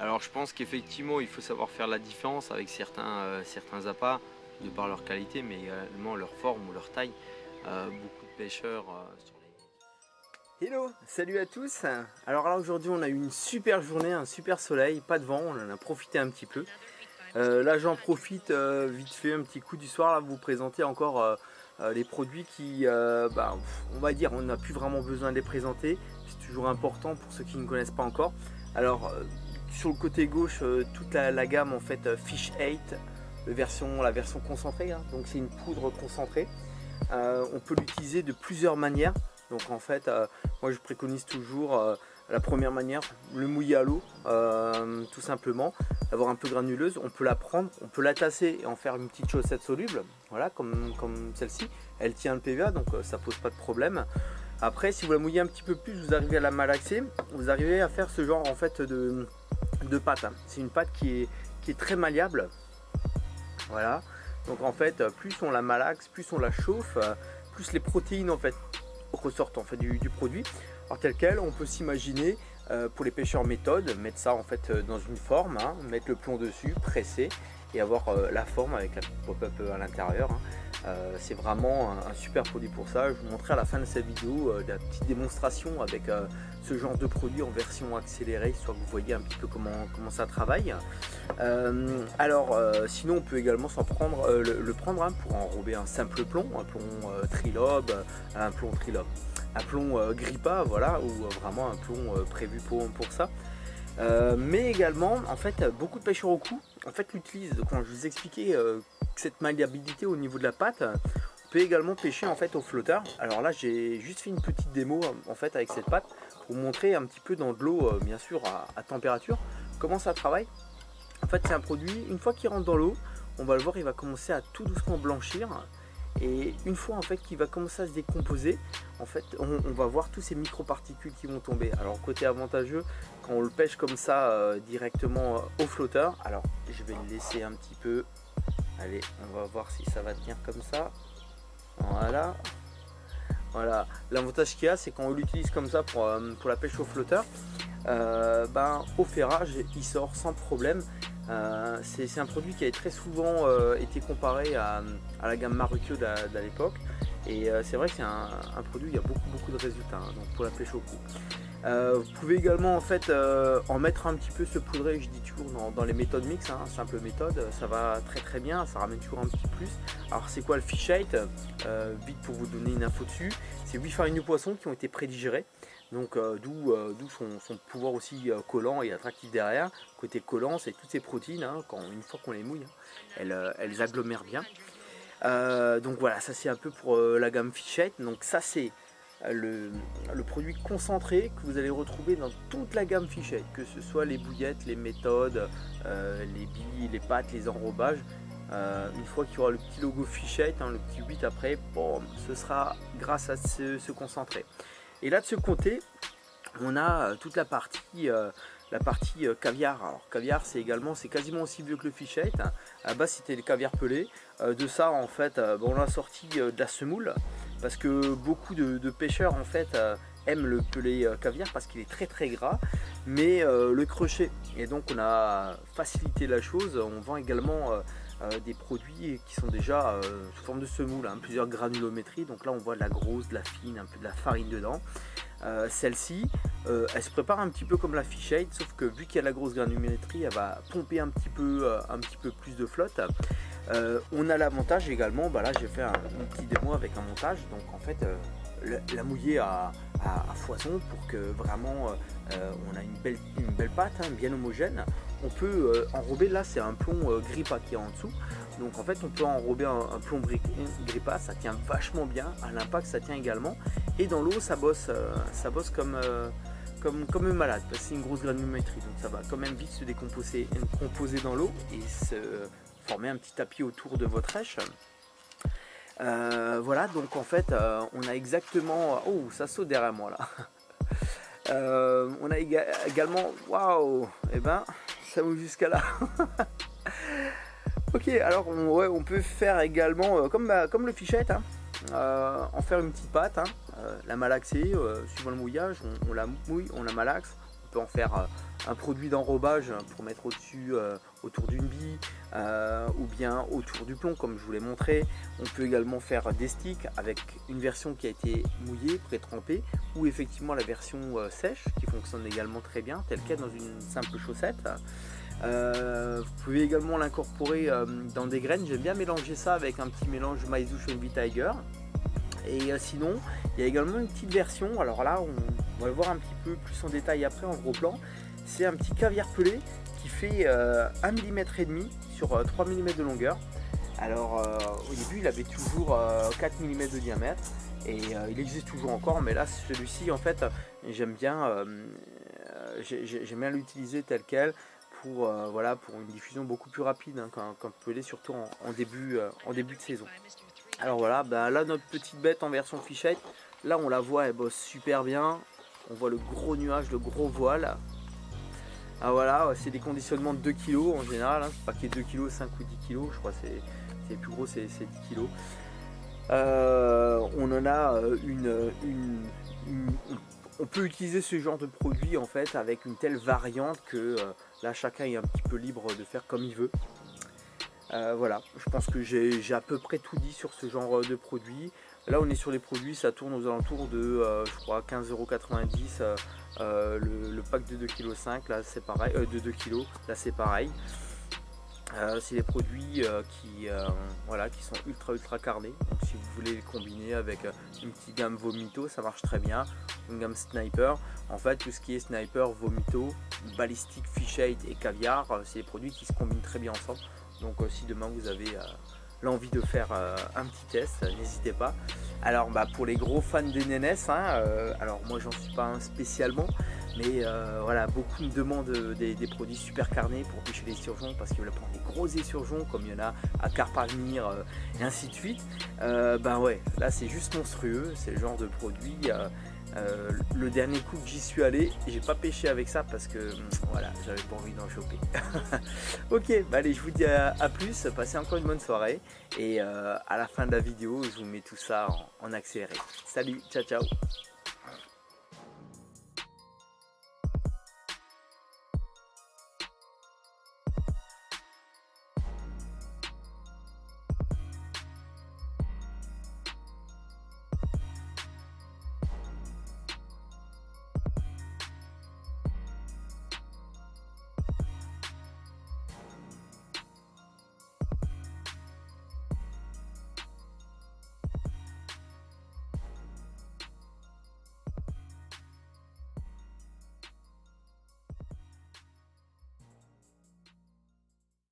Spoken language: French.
Alors je pense qu'effectivement il faut savoir faire la différence avec certains appâts de par leur qualité, mais également leur forme ou leur taille. Beaucoup de pêcheurs sur les... Hello, salut à tous. Alors là aujourd'hui on a eu une super journée, un super soleil, pas de vent, on en a profité un petit peu. Là j'en profite vite fait un petit coup du soir là, vous présenter encore les produits qui, on va dire, on n'a plus vraiment besoin de les présenter. C'est toujours important pour ceux qui ne connaissent pas encore. Alors sur le côté gauche, toute la gamme en fait Fish 8, la version concentrée, hein. Donc c'est une poudre concentrée. On peut l'utiliser de plusieurs manières. Donc en fait, moi je préconise toujours la première manière, le mouiller à l'eau, tout simplement, avoir un peu granuleuse. On peut la prendre, on peut la tasser et en faire une petite chaussette soluble, voilà, comme celle-ci. Elle tient le PVA, donc ça pose pas de problème. Après, si vous la mouillez un petit peu plus, vous arrivez à la malaxer, vous arrivez à faire ce genre en fait de pâte. C'est une pâte qui est très malléable, voilà. Donc en fait, plus on la malaxe, plus on la chauffe, plus les protéines en fait ressortent en fait du produit. Alors tel quel, on peut s'imaginer pour les pêcheurs méthode, mettre ça en fait dans une forme, hein, mettre le plomb dessus, presser et avoir la forme avec la pop-up à l'intérieur, hein. C'est vraiment un super produit pour ça. Je vous montrerai à la fin de cette vidéo la petite démonstration avec ce genre de produit en version accélérée, histoire que vous voyez un petit peu comment ça travaille. Sinon on peut également s'en prendre, le prendre, hein, pour enrober un simple plomb, un plomb trilobe, un plomb grippa, voilà, ou vraiment un plomb prévu pour ça. Mais également en fait beaucoup de pêcheurs au cou en fait l'utilisent. Quand je vous expliquais cette malléabilité au niveau de la pâte, on peut également pêcher en fait au flotteur. Alors là j'ai juste fait une petite démo en fait avec cette pâte pour vous montrer un petit peu dans de l'eau, bien sûr à température, comment ça travaille. En fait c'est un produit, une fois qu'il rentre dans l'eau, on va le voir, il va commencer à tout doucement blanchir. Et une fois en fait qu'il va commencer à se décomposer, en fait on va voir tous ces microparticules qui vont tomber. Alors côté avantageux, quand on le pêche comme ça directement au flotteur, alors je vais le laisser un petit peu, allez, on va voir si ça va tenir comme ça, voilà. L'avantage qu'il y a, c'est quand on l'utilise comme ça pour la pêche au flotteur, au ferrage il sort sans problème. C'est un produit qui a très souvent été comparé à la gamme Marucchio d'à l'époque, et c'est vrai que c'est un produit, il y a beaucoup de résultats, hein, donc pour la pêche au cou. Vous pouvez également en fait en mettre un petit peu ce poudré, je dis toujours dans les méthodes mixtes, hein, simple méthode, ça va très bien, ça ramène toujours un petit plus. Alors c'est quoi le Fish 8? Vite pour vous donner une info dessus, c'est 8 farines de poisson qui ont été prédigérées. Donc d'où son pouvoir aussi collant et attractif derrière. Côté collant, c'est toutes ces protéines, hein, une fois qu'on les mouille, hein, elles agglomèrent bien. Donc voilà, ça c'est un peu pour la gamme Fish 8. Donc ça c'est le produit concentré que vous allez retrouver dans toute la gamme Fish 8, que ce soit les bouillettes, les méthodes, les billes, les pâtes, les enrobages. Une fois qu'il y aura le petit logo Fish 8, hein, le petit 8 après, bon, ce sera grâce à ce concentré. Et là de ce côté, on a toute la partie caviar. Alors caviar c'est quasiment aussi vieux que le Fish 8. À la base c'était le caviar pelé. De ça en fait, on a sorti de la semoule, parce que beaucoup de pêcheurs en fait aiment le pelé caviar parce qu'il est très gras, mais le crochet. Et donc on a facilité la chose. On vend également des produits qui sont déjà sous forme de semoule, hein, plusieurs granulométries. Donc là on voit de la grosse, de la fine, un peu de la farine dedans. Celle-ci, elle se prépare un petit peu comme la Fish 8, sauf que vu qu'il y a la grosse granulométrie, elle va pomper un petit peu plus de flotte. On a l'avantage également, là j'ai fait une petite démo avec un montage, donc en fait la mouiller à foison pour que vraiment on a une belle pâte, hein, bien homogène. On peut enrober, là c'est un plomb grippa qui est en dessous, donc en fait on peut enrober un plomb grippa, ça tient vachement bien, à l'impact ça tient également, Et dans l'eau, ça bosse comme un malade, parce que c'est une grosse granulométrie, donc ça va quand même vite se composer dans l'eau et se former un petit tapis autour de votre rêche. Voilà, donc en fait, on a exactement... Oh, ça saute derrière moi là. On a également... Waouh, et ben, ça va jusqu'à là. Ok, alors on peut faire également, comme le fichette, hein, en faire une petite pâte, hein, la malaxer, suivant le mouillage, on la mouille, on la malaxe. On peut en faire un produit d'enrobage pour mettre au-dessus, autour d'une bille, ou bien autour du plomb, comme je vous l'ai montré. On peut également faire des sticks avec une version qui a été mouillée, pré-trempée, ou effectivement la version sèche, qui fonctionne également très bien, telle qu'elle dans une simple chaussette. Vous pouvez également l'incorporer dans des graines. J'aime bien mélanger ça avec un petit mélange Maizu Envy Tiger. Et sinon, il y a également une petite version. Alors là, on va le voir un petit peu plus en détail après en gros plan. C'est un petit caviar pelé qui fait 1,5 mm sur 3 mm de longueur. Alors au début, il avait toujours 4 mm de diamètre et il existe toujours encore. Mais là, celui-ci, en fait, j'aime bien l'utiliser tel quel. Voilà, pour une diffusion beaucoup plus rapide, hein, qu'un pelé, surtout en début de saison. Alors voilà, bah là notre petite bête en version fichette, là on la voit, elle bosse super bien. On voit le gros nuage, le gros voile. Ah voilà, c'est des conditionnements de 2 kg en général, hein, pas qu'il y ait 2 kg, 5 ou 10 kg, je crois que c'est plus gros, c'est 10 kg. On en a on peut utiliser ce genre de produit en fait avec une telle variante que là chacun est un petit peu libre de faire comme il veut. Voilà, je pense que j'ai à peu près tout dit sur ce genre de produit. Là on est sur les produits, ça tourne aux alentours de je crois 15,90 €, le pack de 2,5 kg, là c'est pareil, de 2 kg, là c'est pareil. C'est des produits qui sont ultra carnés. Donc si vous voulez les combiner avec une petite gamme Vomito, ça marche très bien. Une gamme Sniper, en fait tout ce qui est Sniper, Vomito, Ballistic, Fichette et Caviar, c'est des produits qui se combinent très bien ensemble. Donc si demain vous avez l'envie de faire un petit test, n'hésitez pas. Alors pour les gros fans des Nénès, hein, alors moi j'en suis pas un spécialement, mais voilà, beaucoup me demandent des produits super carnés pour pêcher les surgeons parce qu'ils veulent prendre des gros essurgeons comme il y en a à Carpanir et ainsi de suite. Ouais, là c'est juste monstrueux, c'est le genre de produit. Le dernier coup que j'y suis allé, j'ai pas pêché avec ça parce que voilà, j'avais pas envie d'en choper. Ok, allez, je vous dis à plus, passez encore une bonne soirée et à la fin de la vidéo, je vous mets tout ça en accéléré. Salut, ciao ciao.